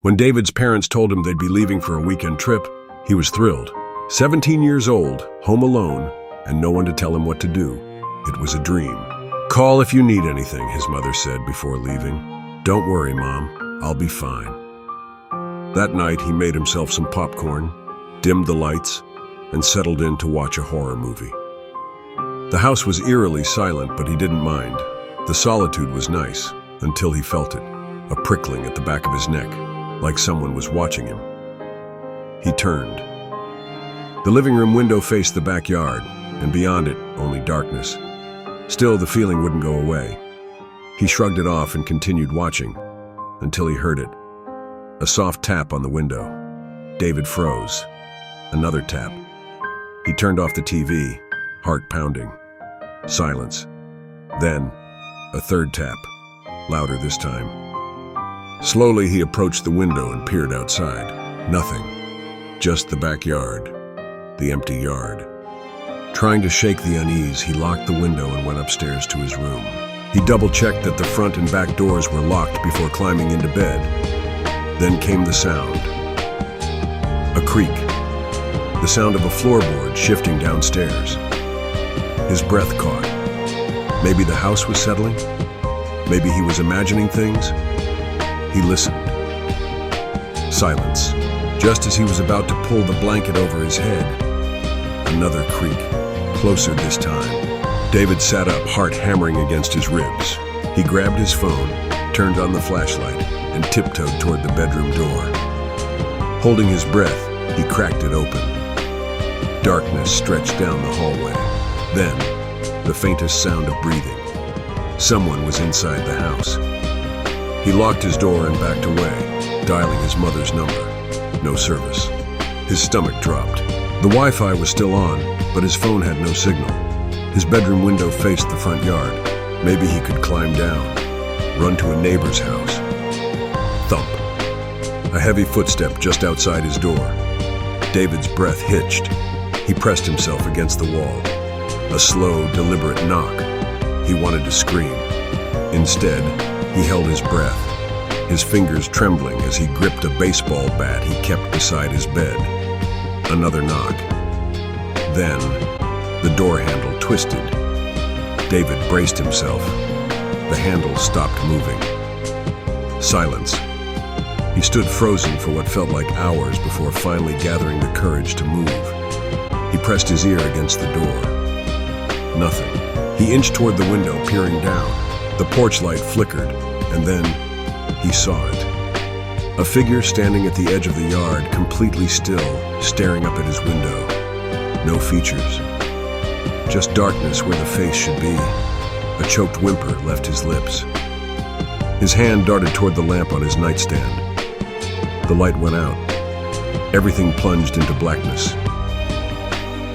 When David's parents told him they'd be leaving for a weekend trip, he was thrilled. 17 years old, home alone, and no one to tell him what to do. It was a dream. "Call if you need anything," his mother said before leaving. "Don't worry, Mom. I'll be fine." That night, he made himself some popcorn, dimmed the lights, and settled in to watch a horror movie. The house was eerily silent, but he didn't mind. The solitude was nice, until he felt it, a prickling at the back of his neck, like someone was watching him. He turned. The living room window faced the backyard, and beyond it, only darkness. Still, the feeling wouldn't go away. He shrugged it off and continued watching, until he heard it. A soft tap on the window. David froze. Another tap. He turned off the TV, heart pounding. Silence. Then, a third tap, louder this time. Slowly, he approached the window and peered outside. Nothing. Just the backyard. The empty yard. Trying to shake the unease, he locked the window and went upstairs to his room. He double-checked that the front and back doors were locked before climbing into bed. Then came the sound. A creak. The sound of a floorboard shifting downstairs. His breath caught. Maybe the house was settling? Maybe he was imagining things? He listened. Silence. Just as he was about to pull the blanket over his head, another creak, closer this time. David sat up, heart hammering against his ribs. He grabbed his phone, turned on the flashlight, and tiptoed toward the bedroom door. Holding his breath, he cracked it open. Darkness stretched down the hallway. Then, the faintest sound of breathing. Someone was inside the house. He locked his door and backed away, dialing his mother's number. No service. His stomach dropped. The Wi-Fi was still on, but his phone had no signal. His bedroom window faced the front yard. Maybe he could climb down, run to a neighbor's house. Thump. A heavy footstep just outside his door. David's breath hitched. He pressed himself against the wall. A slow, deliberate knock. He wanted to scream. Instead, he held his breath, his fingers trembling as he gripped a baseball bat he kept beside his bed. Another knock. Then, the door handle twisted. David braced himself. The handle stopped moving. Silence. He stood frozen for what felt like hours before finally gathering the courage to move. He pressed his ear against the door. Nothing. He inched toward the window, peering down. The porch light flickered, and then he saw it. A figure standing at the edge of the yard, completely still, staring up at his window. No features. Just darkness where the face should be. A choked whimper left his lips. His hand darted toward the lamp on his nightstand. The light went out. Everything plunged into blackness.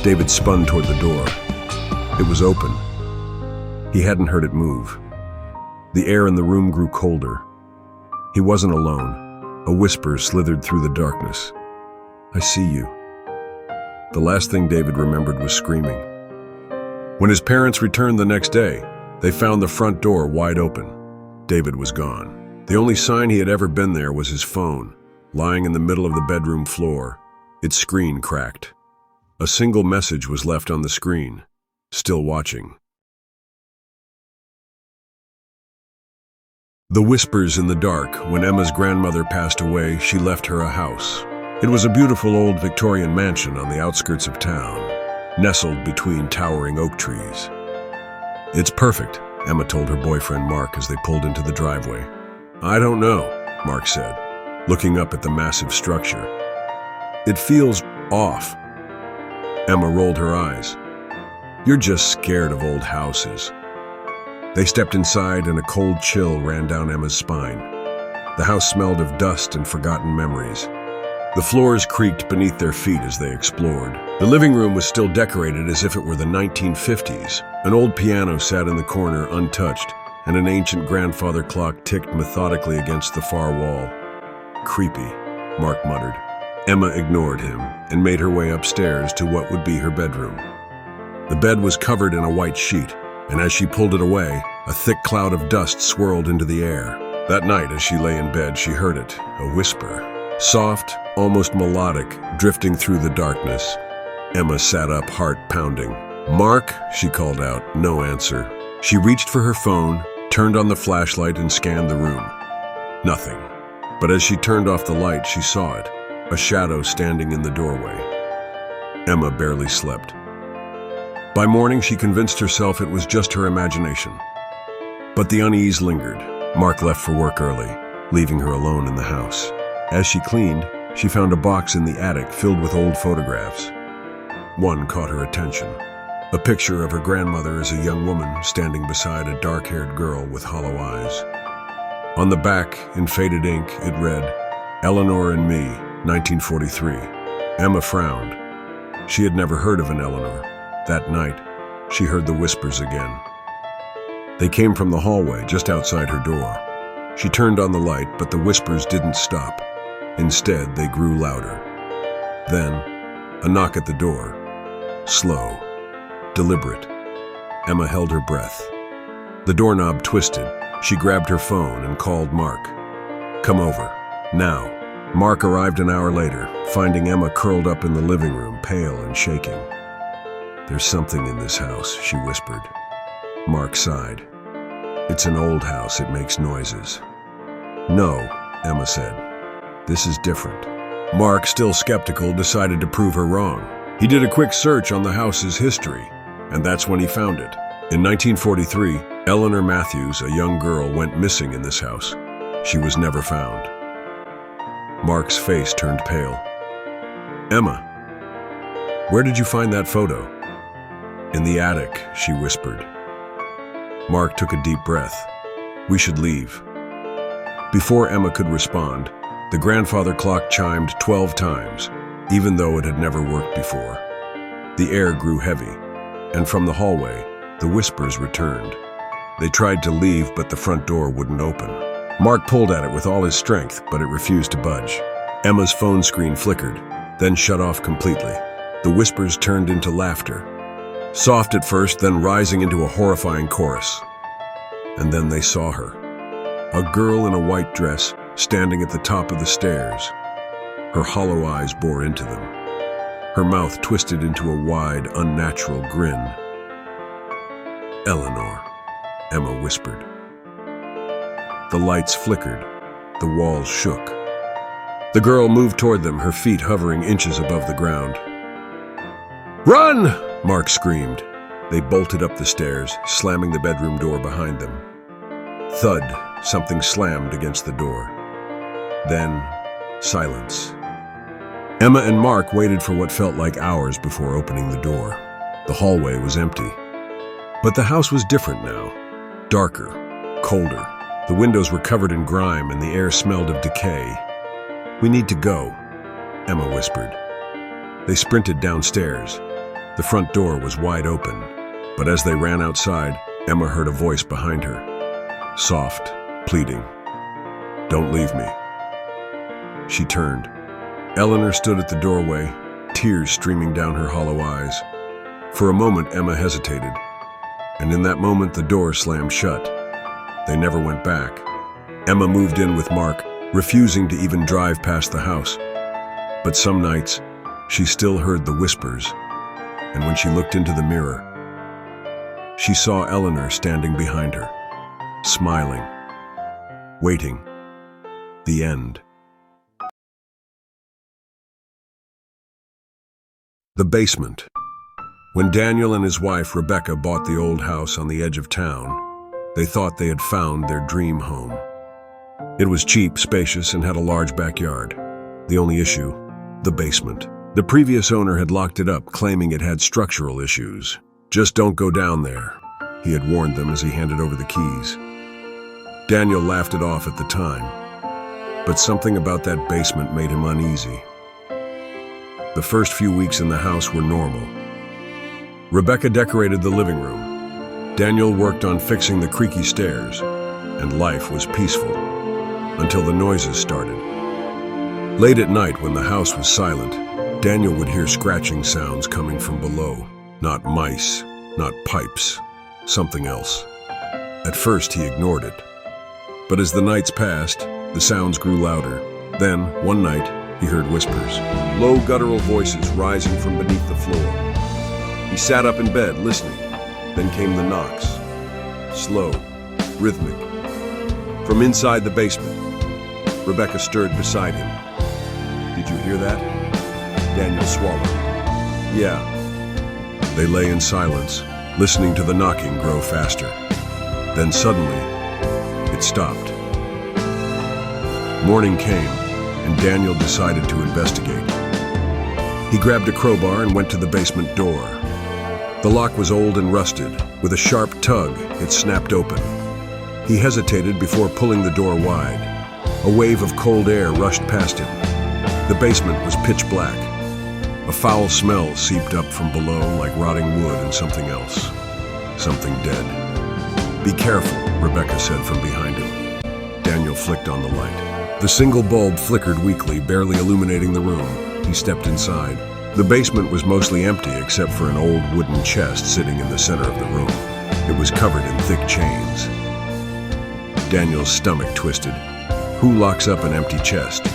David spun toward the door. It was open. He hadn't heard it move. The air in the room grew colder. He wasn't alone. A whisper slithered through the darkness. "I see you." The last thing David remembered was screaming. When his parents returned the next day, they found the front door wide open. David was gone. The only sign he had ever been there was his phone, lying in the middle of the bedroom floor. Its screen cracked. A single message was left on the screen. Still watching. The whispers in the dark. When Emma's grandmother passed away, she left her a house. It was a beautiful old Victorian mansion on the outskirts of town, nestled between towering oak trees. "It's perfect," Emma told her boyfriend Mark as they pulled into the driveway. "I don't know," Mark said, looking up at the massive structure. "It feels off." Emma rolled her eyes. "You're just scared of old houses." They stepped inside and a cold chill ran down Emma's spine. The house smelled of dust and forgotten memories. The floors creaked beneath their feet as they explored. The living room was still decorated as if it were the 1950s. An old piano sat in the corner untouched, and an ancient grandfather clock ticked methodically against the far wall. "Creepy," Mark muttered. Emma ignored him and made her way upstairs to what would be her bedroom. The bed was covered in a white sheet, and as she pulled it away, a thick cloud of dust swirled into the air. That night, as she lay in bed, she heard it, a whisper, soft, almost melodic, drifting through the darkness. Emma sat up, heart pounding. "Mark," she called out. No answer. She reached for her phone, turned on the flashlight, and scanned the room. Nothing. But as she turned off the light, she saw it, a shadow standing in the doorway. Emma barely slept. By morning, she convinced herself it was just her imagination. But the unease lingered. Mark left for work early, leaving her alone in the house. As she cleaned, she found a box in the attic filled with old photographs. One caught her attention. A picture of her grandmother as a young woman standing beside a dark-haired girl with hollow eyes. On the back, in faded ink, it read, "Eleanor and me, 1943. Emma frowned. She had never heard of an Eleanor. That night, she heard the whispers again. They came from the hallway just outside her door. She turned on the light, but the whispers didn't stop. Instead, they grew louder. Then, a knock at the door. Slow, deliberate. Emma held her breath. The doorknob twisted. She grabbed her phone and called Mark. "Come over, now." Mark arrived an hour later, finding Emma curled up in the living room, pale and shaking. "There's something in this house," she whispered. Mark sighed. "It's an old house, it makes noises." "No," Emma said. "This is different." Mark, still skeptical, decided to prove her wrong. He did a quick search on the house's history, and that's when he found it. In 1943, Eleanor Matthews, a young girl, went missing in this house. She was never found. Mark's face turned pale. "Emma, where did you find that photo?" "In the attic," she whispered. Mark took a deep breath. "We should leave." Before Emma could respond, the grandfather clock chimed 12 times, even though it had never worked before. The air grew heavy, and from the hallway, the whispers returned. They tried to leave, but the front door wouldn't open. Mark pulled at it with all his strength, but it refused to budge. Emma's phone screen flickered, then shut off completely. The whispers turned into laughter. Soft at first, then rising into a horrifying chorus. And then they saw her. A girl in a white dress, standing at the top of the stairs. Her hollow eyes bore into them. Her mouth twisted into a wide, unnatural grin. "Eleanor," Emma whispered. The lights flickered. The walls shook. The girl moved toward them, her feet hovering inches above the ground. "Run!" Mark screamed. They bolted up the stairs, slamming the bedroom door behind them. Thud, something slammed against the door. Then, silence. Emma and Mark waited for what felt like hours before opening the door. The hallway was empty. But the house was different now. Darker, colder. The windows were covered in grime and the air smelled of decay. "We need to go," Emma whispered. They sprinted downstairs. The front door was wide open, but as they ran outside, Emma heard a voice behind her. Soft, pleading. "Don't leave me." She turned. Eleanor stood at the doorway, tears streaming down her hollow eyes. For a moment, Emma hesitated, and in that moment, the door slammed shut. They never went back. Emma moved in with Mark, refusing to even drive past the house. But some nights, she still heard the whispers, and when she looked into the mirror, she saw Eleanor standing behind her, smiling, waiting. The end. The basement. When Daniel and his wife, Rebecca, bought the old house on the edge of town, they thought they had found their dream home. It was cheap, spacious, and had a large backyard. The only issue, the basement. The previous owner had locked it up, claiming it had structural issues. "Just don't go down there," he had warned them as he handed over the keys. Daniel laughed it off at the time, but something about that basement made him uneasy. The first few weeks in the house were normal. Rebecca decorated the living room. Daniel worked on fixing the creaky stairs, and life was peaceful, until the noises started. Late at night, when the house was silent, Daniel would hear scratching sounds coming from below. Not mice, not pipes, something else. At first, he ignored it. But as the nights passed, the sounds grew louder. Then, one night, he heard whispers, low guttural voices rising from beneath the floor. He sat up in bed, listening. Then came the knocks. Slow, rhythmic. From inside the basement, Rebecca stirred beside him. Did you hear that? Daniel swallowed. Yeah. They lay in silence, listening to the knocking grow faster. Then suddenly, it stopped. Morning came, and Daniel decided to investigate. He grabbed a crowbar and went to the basement door. The lock was old and rusted. With a sharp tug, it snapped open. He hesitated before pulling the door wide. A wave of cold air rushed past him. The basement was pitch black. A foul smell seeped up from below like rotting wood and something else. Something dead. Be careful, Rebecca said from behind him. Daniel flicked on the light. The single bulb flickered weakly, barely illuminating the room. He stepped inside. The basement was mostly empty except for an old wooden chest sitting in the center of the room. It was covered in thick chains. Daniel's stomach twisted. Who locks up an empty chest?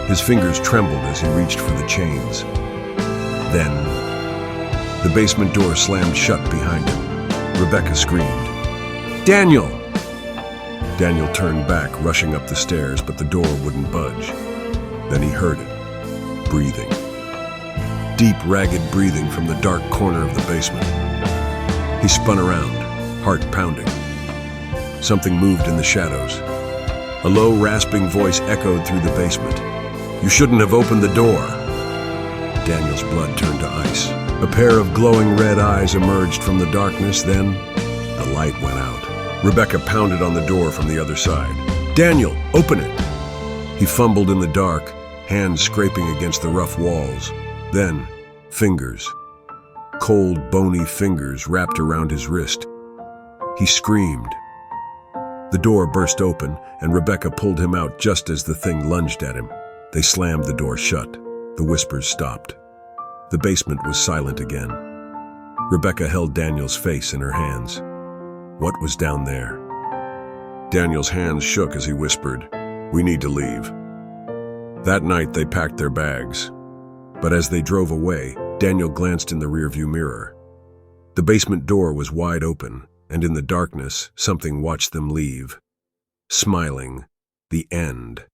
His fingers trembled as he reached for the chains. Then, the basement door slammed shut behind him. Rebecca screamed, "Daniel!" Daniel turned back, rushing up the stairs, but the door wouldn't budge. Then he heard it, breathing. Deep, ragged breathing from the dark corner of the basement. He spun around, heart pounding. Something moved in the shadows. A low, rasping voice echoed through the basement. "You shouldn't have opened the door." Daniel's blood turned to ice. A pair of glowing red eyes emerged from the darkness, then the light went out. Rebecca pounded on the door from the other side. "Daniel, open it!" He fumbled in the dark, hands scraping against the rough walls. Then, fingers. Cold, bony fingers wrapped around his wrist. He screamed. The door burst open, and Rebecca pulled him out just as the thing lunged at him. They slammed the door shut. The whispers stopped. The basement was silent again. Rebecca held Daniel's face in her hands. What was down there? Daniel's hands shook as he whispered, "We need to leave." That night they packed their bags. But as they drove away, Daniel glanced in the rearview mirror. The basement door was wide open, and in the darkness, something watched them leave. Smiling, the end.